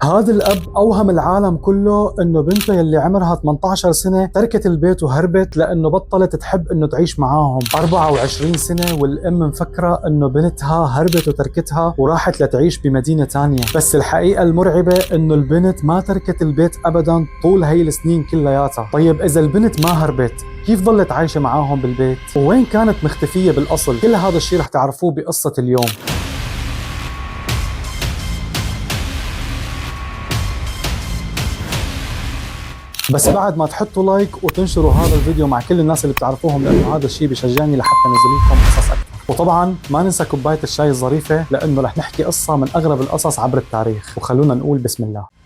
هذا الأب أوهم العالم كله إنه بنته يلي عمرها 18 سنة تركت البيت وهربت لأنه بطلت تحب إنه تعيش معاهم. 24 سنة والأم مفكرة إنه بنتها هربت وتركتها وراحت لتعيش بمدينة تانية، بس الحقيقة المرعبة إنه البنت ما تركت البيت أبدا طول هاي السنين كلياتها. طيب إذا البنت ما هربت كيف ظلت عايشة معاهم بالبيت؟ ووين كانت مختفية بالأصل؟ كل هذا الشيء رح تعرفوه بقصة اليوم. بس بعد ما تحطوا لايك وتنشروا هذا الفيديو مع كل الناس اللي بتعرفوهم، لانه هذا الشيء بيشجعني لحتى انزل لكم قصص اكثر. وطبعا ما ننسى كوبايه الشاي الظريفه، لانه رح نحكي قصه من اغرب القصص عبر التاريخ. وخلونا نقول بسم الله.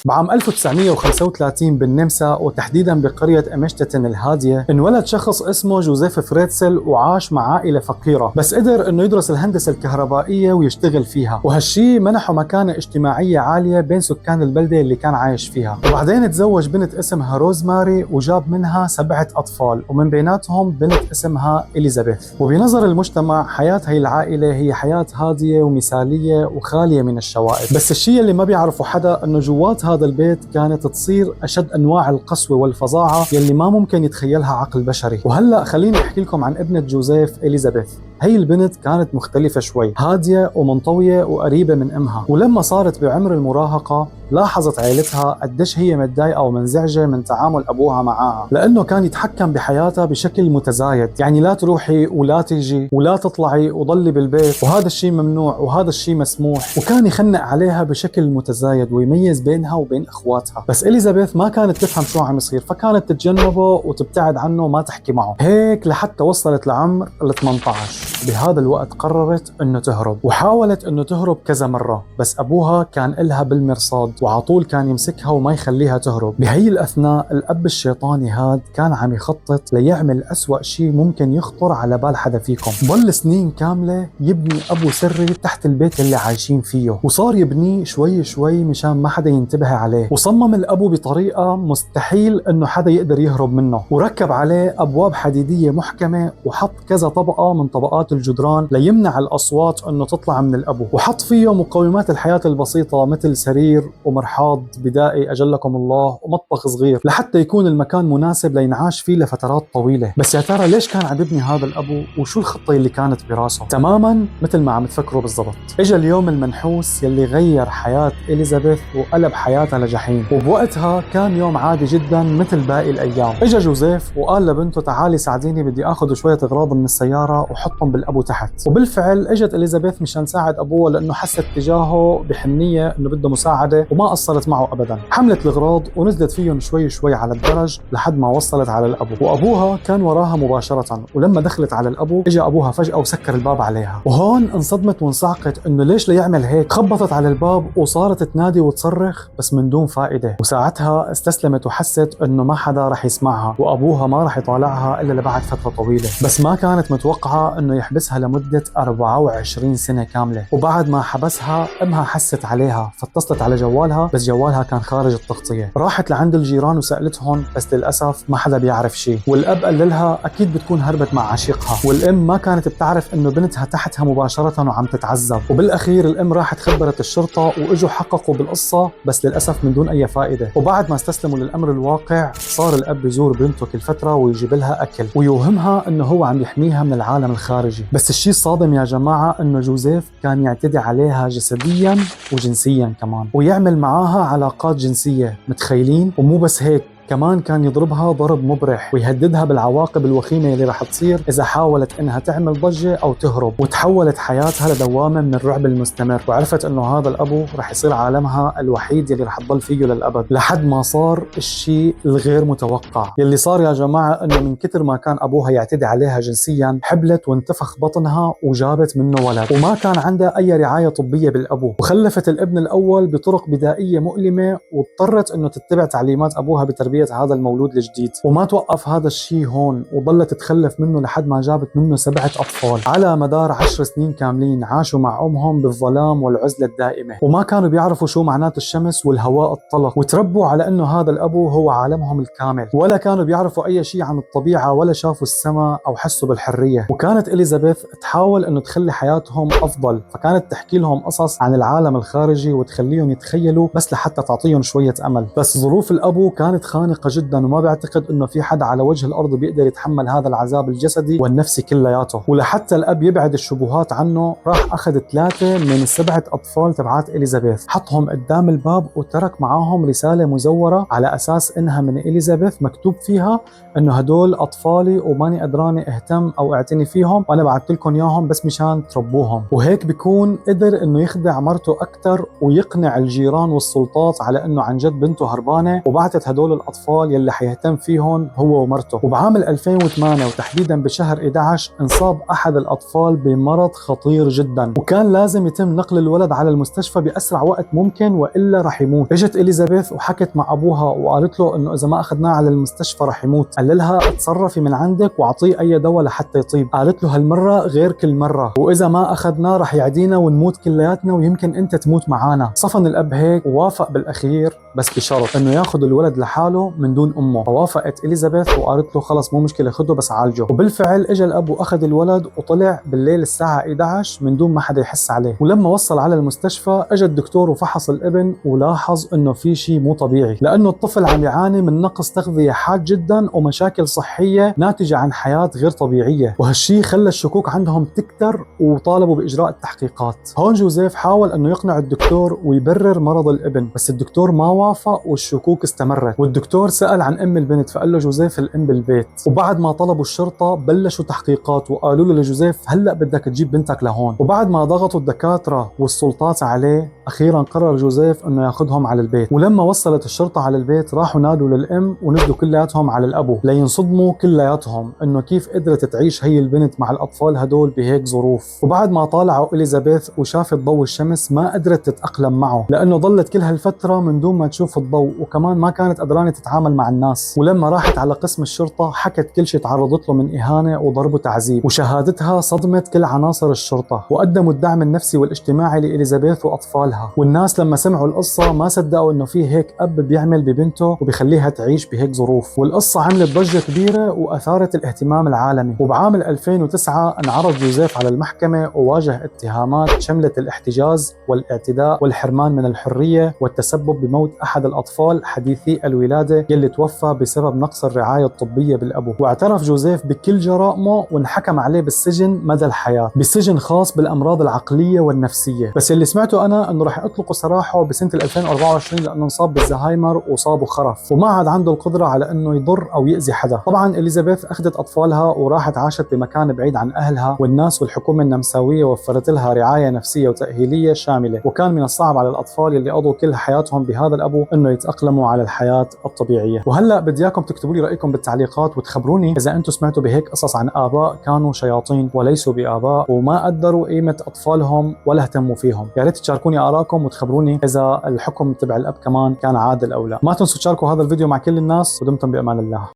بعام 1935 بالنمسا وتحديدا بقرية أمشتتن الهادية انولد شخص اسمه جوزيف فريتسل وعاش مع عائلة فقيرة، بس قدر انه يدرس الهندسة الكهربائية ويشتغل فيها، وهالشي منحه مكانة اجتماعية عالية بين سكان البلدة اللي كان عايش فيها. وبعدين تزوج بنت اسمها روزماري وجاب منها 7 أطفال، ومن بيناتهم بنت اسمها إليزابيث. وبنظر المجتمع حياة هي العائلة هي حياة هادية ومثالية وخالية من الشوائب. بس الشيء اللي ما بيعرفه حدا انه جوات هذا البيت كانت تصير أشد أنواع القسوة والفظاعة يلي ما ممكن يتخيلها عقل بشري. وهلأ خليني أحكي لكم عن ابنة جوزيف إليزابيث. هي البنت كانت مختلفة شوي، هادية ومنطوية وقريبة من أمها. ولما صارت بعمر المراهقة لاحظت عائلتها قديش هي متضايقة ومنزعجة من تعامل أبوها معها، لأنه كان يتحكم بحياتها بشكل متزايد، يعني لا تروحي ولا تيجي ولا تطلعي وضلي بالبيت، وهذا الشيء ممنوع وهذا الشيء مسموح، وكان يخنق عليها بشكل متزايد ويميز بينها وبين أخواتها. بس إليزابيث ما كانت تفهم شو عم يصير، فكانت تتجنبه وتبتعد عنه وما تحكي معه، هيك لحتى وصلت لعمر ال 18. بهذا الوقت قررت انه تهرب، وحاولت انه تهرب كذا مرة، بس ابوها كان إلها بالمرصاد وعطول كان يمسكها وما يخليها تهرب. بهي الاثناء الاب الشيطاني هاد كان عم يخطط ليعمل اسوأ شيء ممكن يخطر على بال حدا فيكم. ضل سنين كاملة يبني ابو سري تحت البيت اللي عايشين فيه، وصار يبنيه شوي شوي مشان ما حدا ينتبه عليه. وصمم الابو بطريقة مستحيل انه حدا يقدر يهرب منه، وركب عليه ابواب حديدية محكمة وحط كذا طبقة من طبقات الجدران ليمنع الأصوات أنه تطلع من الأبو، وحط فيه مقومات الحياة البسيطة مثل سرير ومرحاض بدائي أجلكم الله ومطبخ صغير، لحتى يكون المكان مناسب لينعاش فيه لفترات طويلة. بس يا ترى ليش كان عم يبني هذا الأبو وشو الخطة اللي كانت براسه؟ تماما مثل ما عم تفكروا بالضبط. اجى اليوم المنحوس يلي غير حياة إليزابيث وقلب حياتها لجحيم. وبوقتها كان يوم عادي جدا مثل باقي الأيام. اجى جوزيف وقال لبنته تعالي ساعديني، بدي اخذ شوية اغراض من السيارة وحطهم بالابو تحت. وبالفعل اجت اليزابيث مشان تساعد ابوها، لانه حست تجاهه بحنيه انه بده مساعده وما قصرت معه ابدا. حملت الاغراض ونزلت فيهم شوي شوي على الدرج لحد ما وصلت على الابو، وابوها كان وراها مباشره. ولما دخلت على الابو اجى ابوها فجاه وسكر الباب عليها، وهون انصدمت وانصعقت انه ليش ليعمل هيك. خبطت على الباب وصارت تنادي وتصرخ بس من دون فائده. وساعتها استسلمت وحست انه ما حدا رح يسمعها وابوها ما رح يطالعها الا لبعد فتره طويله. بس ما كانت متوقعه انه يحبسها لمدة 24 سنة كاملة. وبعد ما حبسها امها حست عليها فاتصلت على جوالها، بس جوالها كان خارج التغطية. راحت لعند الجيران وسألتهم، بس للأسف ما حدا بيعرف شيء. والأب قال لها أكيد بتكون هربت مع عشيقها. والأم ما كانت بتعرف إنه بنتها تحتها مباشرة وعم تتعذب. وبالأخير الأم راحت خبرت الشرطة وإجوا حققوا بالقصة، بس للأسف من دون أي فائدة. وبعد ما استسلموا للأمر الواقع صار الأب يزور بنته كل فترة ويجيب لها أكل ويوهمها إنه هو عم يحميها من العالم الخارجي. بس الشيء الصادم يا جماعة انه جوزيف كان يعتدي عليها جسديا وجنسيا كمان، ويعمل معاها علاقات جنسية، متخيلين؟ ومو بس هيك، كمان كان يضربها ضرب مبرح ويهددها بالعواقب الوخيمة اللي رح تصير إذا حاولت إنها تعمل ضجة أو تهرب. وتحولت حياتها لدوامة من الرعب المستمر، وعرفت إنه هذا الأبو رح يصير عالمها الوحيد يلي رح تضل فيه للأبد، لحد ما صار الشيء الغير متوقع. يلي صار يا جماعة إنه من كتر ما كان أبوها يعتدي عليها جنسيا حبلت وانتفخ بطنها وجابت منه ولد، وما كان عندها أي رعاية طبية بالأبو، وخلفت الابن الأول بطرق بدائية مؤلمة، واضطرت إنه تتبع تعليمات أبوها بتربية تربية هذا المولود الجديد. وما توقف هذا الشيء هون، وظلت تخلف منه لحد ما جابت منه 7 أطفال. على مدار 10 سنين كاملين عاشوا مع أمهم بالظلام والعزلة الدائمة، وما كانوا بيعرفوا شو معنات الشمس والهواء الطلق، وتربوا على أنه هذا الأبو هو عالمهم الكامل، ولا كانوا بيعرفوا أي شيء عن الطبيعة ولا شافوا السماء أو حسوا بالحرية. وكانت إليزابيث تحاول أنه تخلي حياتهم أفضل، فكانت تحكي لهم قصص عن العالم الخارجي وتخليهم يتخيلوا بس لحتى تعطيهم شوية أمل. بس ظروف الأبو كانت خانقة جدا، وما بعتقد أنه في حد على وجه الأرض بيقدر يتحمل هذا العذاب الجسدي والنفسي كلياته. ولحتى الأب يبعد الشبهات عنه راح أخذ 3 من ال7 أطفال تبعات إليزابيث، حطهم قدام الباب وترك معاهم رسالة مزورة على أساس إنها من إليزابيث، مكتوب فيها إنه هدول أطفالي وماني قدراني أهتم أو أعتني فيهم، وأنا بعثت لكم إياهم بس مشان تربوهم. وهيك بيكون قدر إنه يخدع مرته أكثر ويقنع الجيران والسلطات على إنه عن جد بنته هربانة، وبعتت هدول الأطفال يلي حيهتم فيهم هو ومرته. وبعام 2008 وتحديدا بشهر 11 انصاب أحد الأطفال بمرض خطير جدا، وكان لازم يتم نقل الولد على المستشفى بأسرع وقت ممكن وإلا رح يموت. اجت إليزابيث وحكت مع أبوها وقالت له إنه إذا ما أخذناه على المستشفى رح يموت. قال لها اتصرفي من عندك واعطيه أي دواء لحتى يطيب. قالت له هالمرة غير كل مرة، وإذا ما أخذناه رح يعدينا ونموت كلياتنا ويمكن أنت تموت معانا. صفن الأب هيك ووافق بالأخير، بس بشرط إنه ياخذ الولد لحاله من دون أمه. فوافقت إليزابيث وقالت له خلص مو مشكلة خده بس عالجه. وبالفعل اجى الأب وأخذ الولد وطلع بالليل الساعة 11 من دون ما حدا يحس عليه. ولما وصل على المستشفى اجى الدكتور وفحص الابن ولاحظ انه في شيء مو طبيعي، لانه الطفل عم يعاني من نقص تغذية حاد جدا ومشاكل صحية ناتجة عن حياة غير طبيعية. وهالشيء خلى الشكوك عندهم تكتر وطالبوا بإجراء التحقيقات. هون جوزيف حاول انه يقنع الدكتور ويبرر مرض الابن، بس الدكتور ما وافق والشكوك استمرت. والدكتور سأل عن ام البنت، فقال له جوزيف الام بالبيت. وبعد ما طلبوا الشرطة بلشوا تحقيقات وقالوا له لجوزيف هلا بدك تجيب بنتك لهون. وبعد ما ضغطوا الدكاترة والسلطات عليه اخيرا قرر جوزيف انه ياخذهم على البيت. ولما وصلت الشرطة على البيت راحوا نادوا للام ونزلوا كلياتهم على الابو لينصدموا كلياتهم انه كيف قدرت تعيش هي البنت مع الاطفال هدول بهيك ظروف. وبعد ما طالعوا إليزابيث وشافت ضوء الشمس ما قدرت تتأقلم معه، لانه ظلت كل هالفترة من دون ما تشوف الضوء، وكمان ما كانت قدرانة تتعامل مع الناس. ولما راحت على قسم الشرطة حكت كل شيء تعرضت له من إهانة وضرب وتعذيب، وشهادتها صدمت كل عناصر الشرطة، وقدموا الدعم النفسي والاجتماعي لإليزابيث وأطفالها. والناس لما سمعوا القصة ما صدقوا إنه في هيك أب بيعمل ببنته وبيخليها تعيش بهيك ظروف. والقصة عملت ضجة كبيرة وأثارت الاهتمام العالمي. وبعام 2009 انعرض جوزيف على المحكمة وواجه اتهامات شملت الاحتجاز والاعتداء والحرمان من الحرية والتسبب بموت أحد الأطفال حديثي الولادة يلي توفى بسبب نقص الرعاية الطبية بالأبو. واعترف جوزيف بكل جرائمه وانحكم عليه بالسجن مدى الحياة، بسجن خاص بالأمراض العقلية والنفسية. بس اللي سمعته أنا أنه رح يطلقوا سراحه بسنة 2024 لأنه انصاب بالزهايمر وصابه خرف وما عاد عنده القدرة على أنه يضر أو يأذي حدا. طبعا إليزابيث أخذت أطفالها وراحت عاشت بمكان بعيد عن أهلها، والناس والحكومة النمساوية وفرت لها رعاية نفسية وتأهيلية شاملة. وكان من الصعب على الأطفال اللي قضوا كل حياتهم بهذا الأبو أنه يتأقلموا على الحياة الطبيعية. وهلأ بدي إياكم تكتبوا لي رأيكم بالتعليقات وتخبروني إذا أنتم سمعتوا بهيك قصص عن آباء كانوا شياطين وليسوا بآباء وما قدروا قيمة أطفالهم ولا اهتموا فيهم. يا ريت تشاركوني آراءكم وتخبروني إذا الحكم تبع الأب كمان كان عادل أو لا. ما تنسوا تشاركوا هذا الفيديو مع كل الناس، ودمتم بأمان الله.